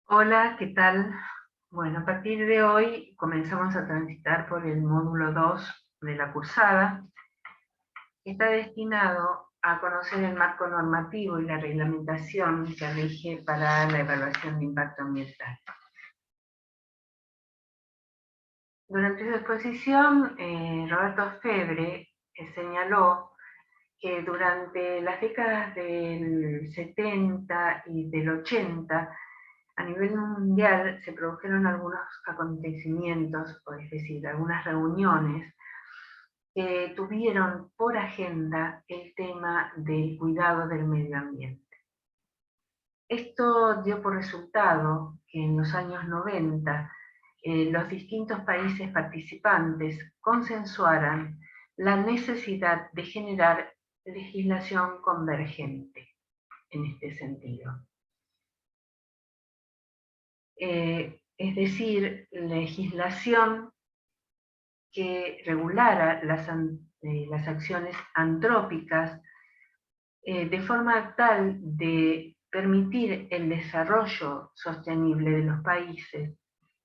Hola, ¿qué tal? Bueno, a partir de hoy comenzamos a transitar por el módulo 2 de la cursada, que está destinado a conocer el marco normativo y la reglamentación que rige para la evaluación de impacto ambiental. Durante su exposición, Roberto Febre señaló que durante las décadas del 70 y del 80, a nivel mundial se produjeron algunos acontecimientos, o es decir, algunas reuniones que tuvieron por agenda el tema del cuidado del medio ambiente. Esto dio por resultado que en los años 90 los distintos países participantes consensuaran la necesidad de generar legislación convergente en este sentido. Es decir, legislación que regulara las acciones antrópicas de forma tal de permitir el desarrollo sostenible de los países,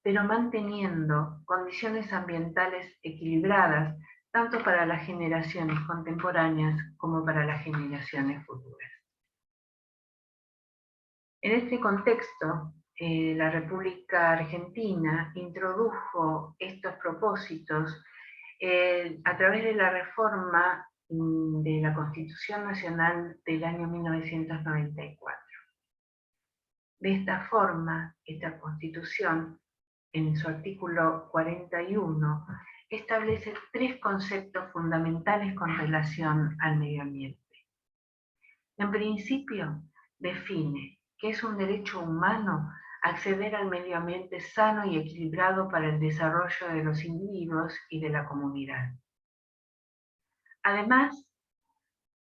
pero manteniendo condiciones ambientales equilibradas tanto para las generaciones contemporáneas como para las generaciones futuras. En este contexto, la República Argentina introdujo estos propósitos a través de la reforma de la Constitución Nacional del año 1994. De esta forma, esta Constitución, en su artículo 41, establece tres conceptos fundamentales con relación al medio ambiente. En principio, define que es un derecho humano acceder al medio ambiente sano y equilibrado para el desarrollo de los individuos y de la comunidad. Además,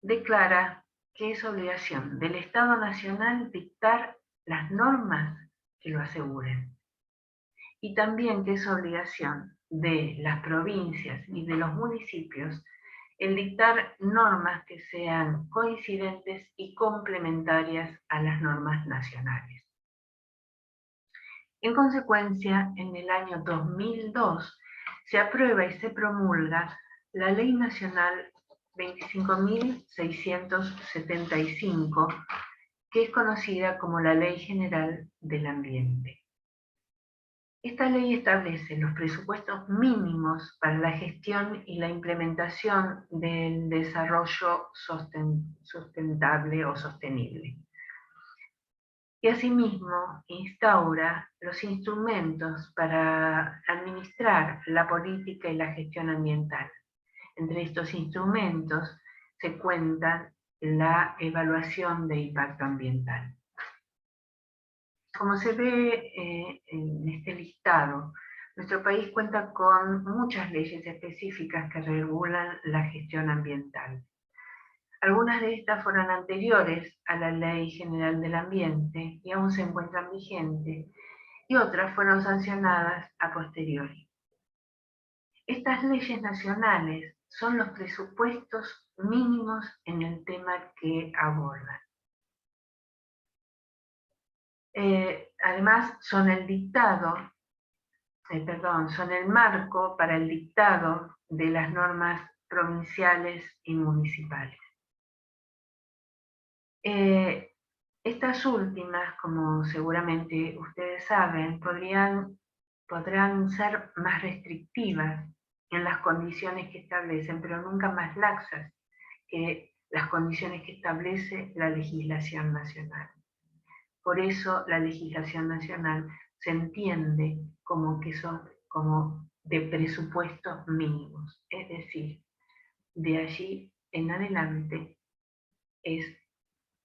declara que es obligación del Estado Nacional dictar las normas que lo aseguren, y también que es obligación de las provincias y de los municipios el dictar normas que sean coincidentes y complementarias a las normas nacionales. En consecuencia, en el año 2002 se aprueba y se promulga la Ley Nacional 25.675, que es conocida como la Ley General del Ambiente. Esta ley establece los presupuestos mínimos para la gestión y la implementación del desarrollo sustentable o sostenible. Y asimismo instaura los instrumentos para administrar la política y la gestión ambiental. Entre estos instrumentos se cuenta la evaluación de impacto ambiental. Como se ve en este listado, nuestro país cuenta con muchas leyes específicas que regulan la gestión ambiental. Algunas de estas fueron anteriores a la Ley General del Ambiente y aún se encuentran vigentes, y otras fueron sancionadas a posteriori. Estas leyes nacionales son los presupuestos mínimos en el tema que abordan. Además, son son el marco para el dictado de las normas provinciales y municipales. Estas últimas, como seguramente ustedes saben, podrán ser más restrictivas en las condiciones que establecen, pero nunca más laxas que las condiciones que establece la legislación nacional. Por eso la legislación nacional se entiende como que son como de presupuestos mínimos, es decir, de allí en adelante es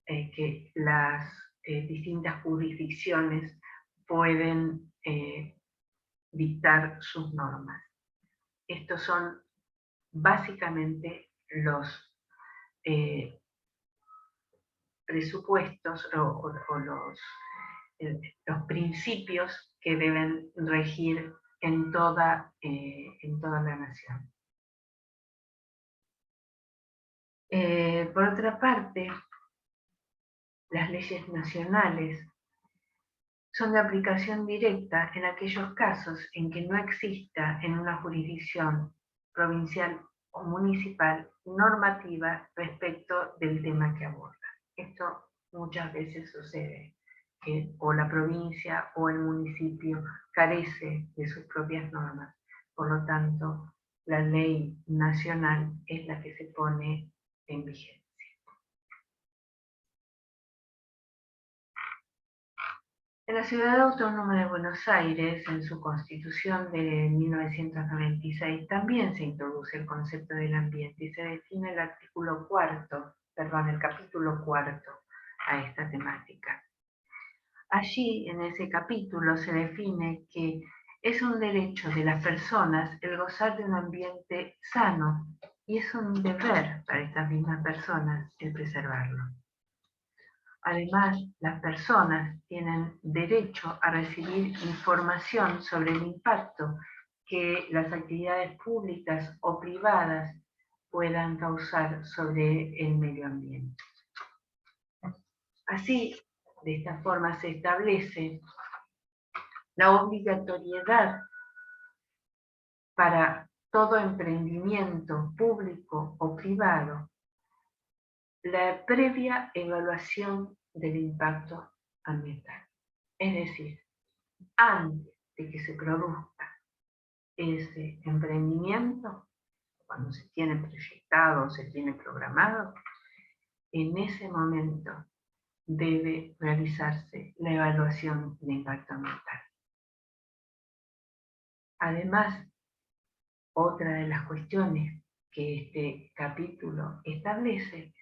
que las distintas jurisdicciones pueden dictar sus normas. Estos son básicamente los presupuestos o los principios que deben regir en toda la nación. Por otra parte, las leyes nacionales son de aplicación directa en aquellos casos en que no exista en una jurisdicción provincial o municipal normativa respecto del tema que aborda. Esto muchas veces sucede, que o la provincia o el municipio carece de sus propias normas. Por lo tanto, la ley nacional es la que se pone en vigencia. En la Ciudad Autónoma de Buenos Aires, en su Constitución de 1996, también se introduce el concepto del ambiente y se define el capítulo cuarto a esta temática. Allí, en ese capítulo, se define que es un derecho de las personas el gozar de un ambiente sano y es un deber para estas mismas personas el preservarlo. Además, las personas tienen derecho a recibir información sobre el impacto que las actividades públicas o privadas puedan causar sobre el medio ambiente. Así, de esta forma se establece la obligatoriedad para todo emprendimiento público o privado, la previa evaluación del impacto ambiental. Es decir, antes de que se produzca ese emprendimiento, cuando se tiene proyectado o se tiene programado, en ese momento debe realizarse la evaluación de impacto ambiental. Además, otra de las cuestiones que este capítulo establece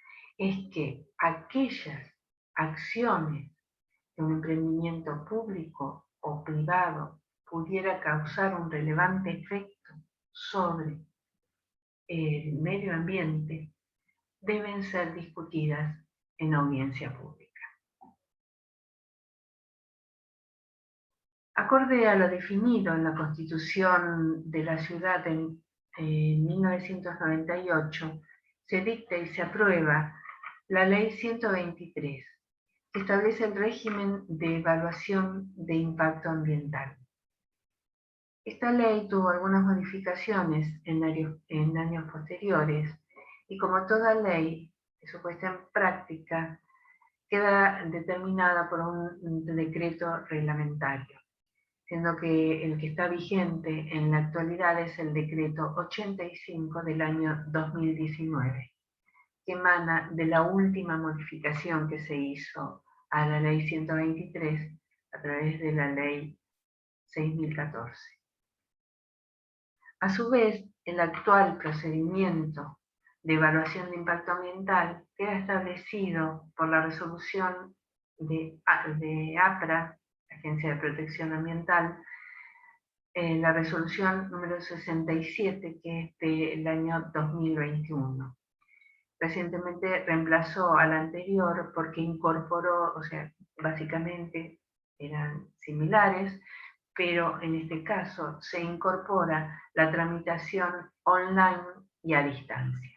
es que aquellas acciones que un emprendimiento público o privado pudiera causar un relevante efecto sobre el medio ambiente deben ser discutidas en audiencia pública. Acorde a lo definido en la Constitución de la Ciudad en 1998, se dicta y se aprueba la Ley 123, que establece el régimen de evaluación de impacto ambiental. Esta ley tuvo algunas modificaciones en años posteriores y, como toda ley de su puesta en práctica, queda determinada por un decreto reglamentario, siendo que el que está vigente en la actualidad es el decreto 85 del año 2019, que emana de la última modificación que se hizo a la ley 123 a través de la ley 6014. A su vez, el actual procedimiento de evaluación de impacto ambiental queda establecido por la resolución de APRA, Agencia de Protección Ambiental, la resolución número 67, que es del año 2021. Recientemente reemplazó a la anterior porque incorporó, o sea, básicamente eran similares, pero en este caso se incorpora la tramitación online y a distancia.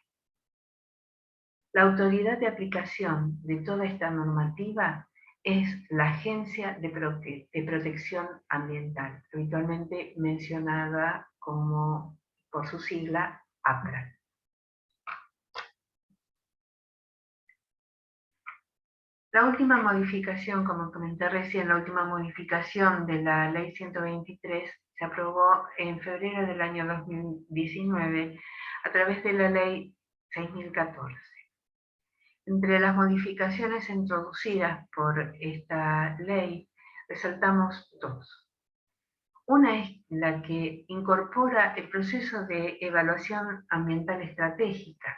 La autoridad de aplicación de toda esta normativa es la Agencia de Protección Ambiental, habitualmente mencionada como, por su sigla, APRA. La última modificación, como comenté recién, la última modificación de la Ley 123 se aprobó en febrero del año 2019 a través de la Ley 6014. Entre las modificaciones introducidas por esta ley, resaltamos dos. Una es la que incorpora el proceso de evaluación ambiental estratégica,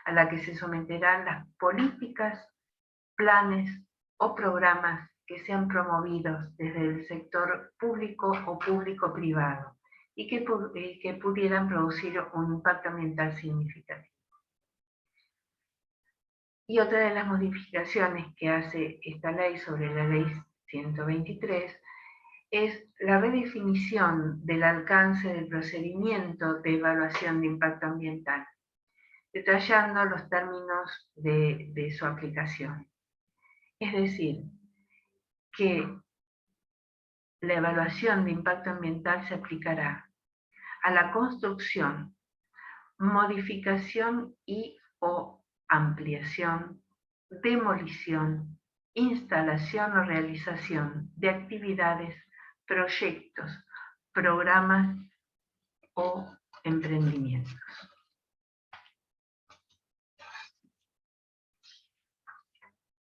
a la que se someterán las políticas, planes o programas que sean promovidos desde el sector público o público-privado y que pudieran producir un impacto ambiental significativo. Y otra de las modificaciones que hace esta ley sobre la ley 123 es la redefinición del alcance del procedimiento de evaluación de impacto ambiental, detallando los términos de su aplicación. Es decir, que la evaluación de impacto ambiental se aplicará a la construcción, modificación y o ampliación, demolición, instalación o realización de actividades, proyectos, programas o emprendimientos.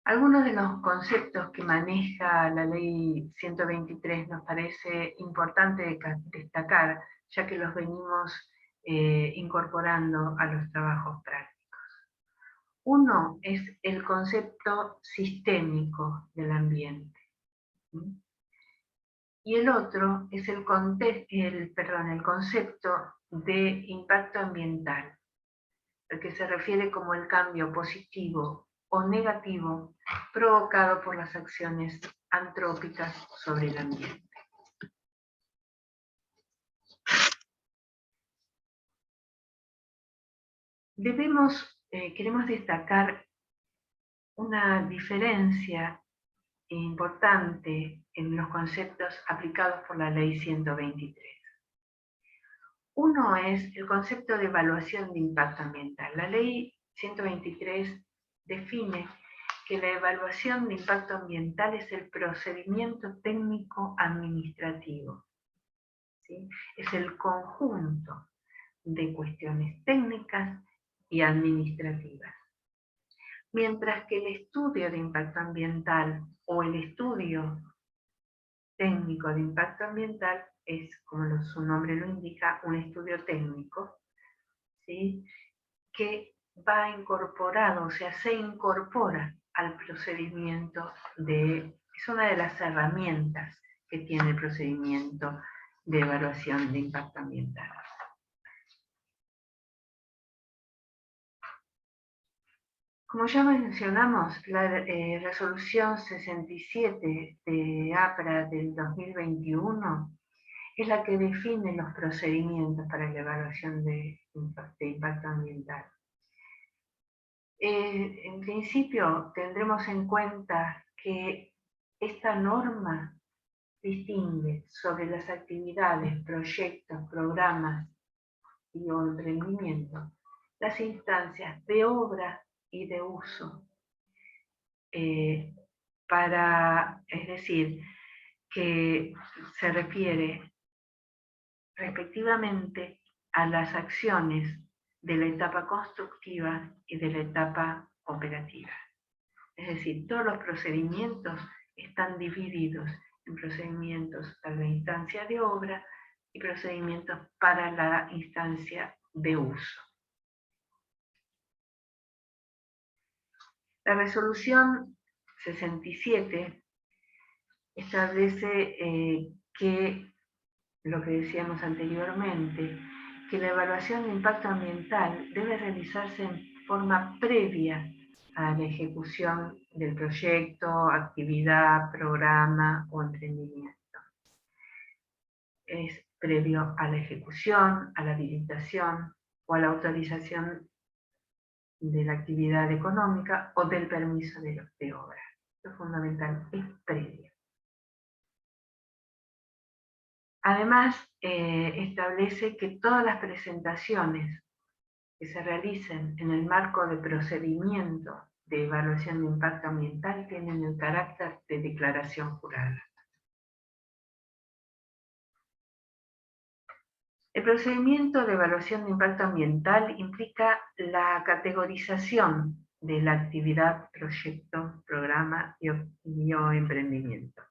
Algunos de los conceptos que maneja la Ley 123 nos parece importante destacar, ya que los venimos incorporando a los trabajos prácticos. Uno es el concepto sistémico del ambiente. Y el otro es el concepto de impacto ambiental, al que se refiere como el cambio positivo o negativo provocado por las acciones antrópicas sobre el ambiente. Queremos destacar una diferencia importante en los conceptos aplicados por la Ley 123. Uno es el concepto de evaluación de impacto ambiental. La Ley 123 define que la evaluación de impacto ambiental es el procedimiento técnico administrativo. ¿Sí? Es el conjunto de cuestiones técnicas y administrativas. Mientras que el estudio de impacto ambiental o el estudio técnico de impacto ambiental es, como su nombre lo indica, un estudio técnico, ¿sí? Que va incorporado, o sea, se incorpora al procedimiento es una de las herramientas que tiene el procedimiento de evaluación de impacto ambiental. Como ya mencionamos, la resolución 67 de APRA del 2021 es la que define los procedimientos para la evaluación de impacto ambiental. En principio tendremos en cuenta que esta norma distingue sobre las actividades, proyectos, programas y o emprendimientos, las instancias de obra y de uso. Es decir, que se refiere respectivamente a las acciones de la etapa constructiva y de la etapa operativa. Es decir, todos los procedimientos están divididos en procedimientos para la instancia de obra y procedimientos para la instancia de uso. La resolución 67 establece que, lo que decíamos anteriormente, que la evaluación de impacto ambiental debe realizarse en forma previa a la ejecución del proyecto, actividad, programa o emprendimiento. Es previo a la ejecución, a la habilitación o a la autorización de la actividad económica o del permiso de obra. Lo fundamental es previo. Además, establece que todas las presentaciones que se realicen en el marco de procedimiento de evaluación de impacto ambiental tienen el carácter de declaración jurada. El procedimiento de evaluación de impacto ambiental implica la categorización de la actividad, proyecto, programa y o emprendimiento.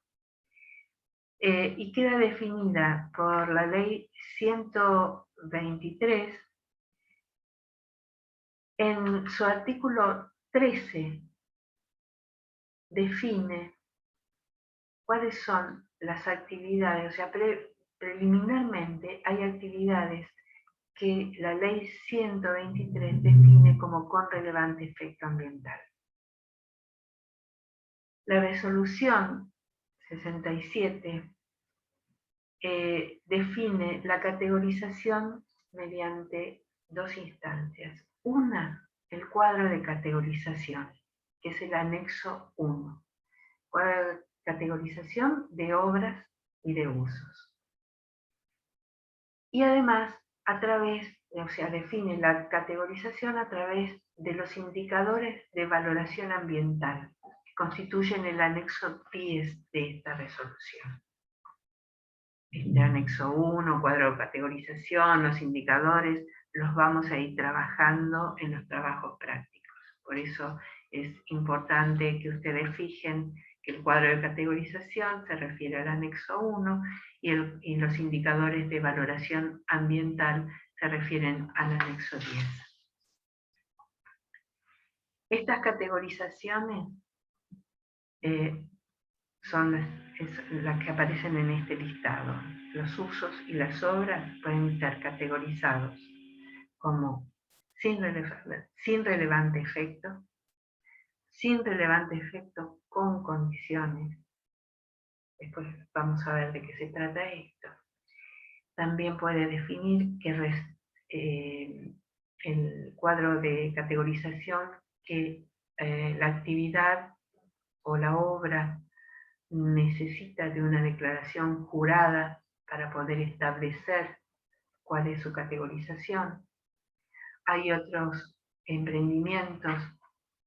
Y queda definida por la Ley 123 en su artículo 13. Define cuáles son las actividades, o sea, preliminarmente hay actividades que la Ley 123 define como con relevante efecto ambiental. La resolución 67 define la categorización mediante dos instancias. Una, el cuadro de categorización, que es el anexo 1. Cuadro de categorización de obras y de usos. Y además, define la categorización a través de los indicadores de valoración ambiental, que constituyen el anexo 10 de esta resolución. Este anexo 1, cuadro de categorización, los indicadores, los vamos a ir trabajando en los trabajos prácticos. Por eso es importante que ustedes fijen que el cuadro de categorización se refiere al anexo 1 y los indicadores de valoración ambiental se refieren al anexo 10. Estas categorizaciones son las que aparecen en este listado. Los usos y las obras pueden ser categorizados como sin relevante efecto, sin relevante efecto con condiciones. Después vamos a ver de qué se trata esto. También puede definir el cuadro de categorización que la actividad o la obra necesita de una declaración jurada para poder establecer cuál es su categorización. Hay otros emprendimientos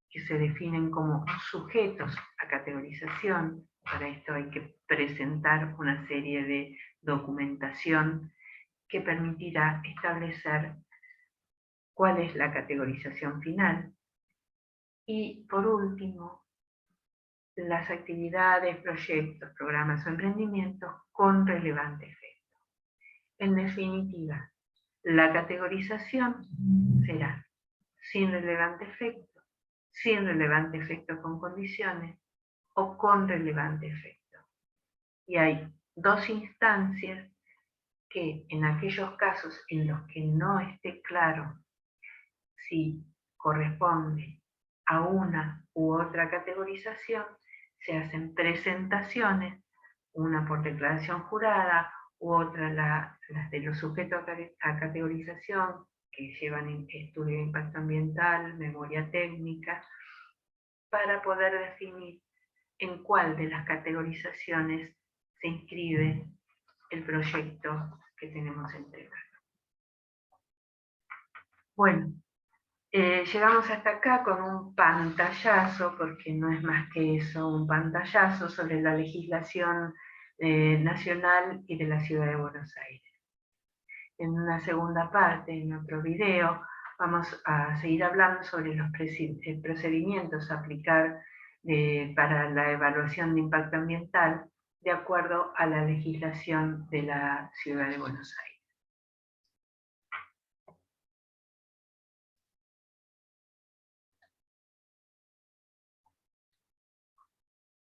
que se definen como sujetos a categorización. Para esto hay que presentar una serie de documentación que permitirá establecer cuál es la categorización final. Y por último, las actividades, proyectos, programas o emprendimientos con relevante efecto. En definitiva, la categorización será sin relevante efecto con condiciones o con relevante efecto. Y hay dos instancias que en aquellos casos en los que no esté claro si corresponde a una u otra categorización, se hacen presentaciones, una por declaración jurada u otra las de los sujetos a categorización, que llevan estudio de impacto ambiental, memoria técnica, para poder definir en cuál de las categorizaciones se inscribe el proyecto que tenemos entregado. Bueno, llegamos hasta acá con un pantallazo, porque no es más que eso, un pantallazo sobre la legislación nacional y de la Ciudad de Buenos Aires. En una segunda parte, en otro video, vamos a seguir hablando sobre los procedimientos a aplicar para la evaluación de impacto ambiental de acuerdo a la legislación de la Ciudad de Buenos Aires.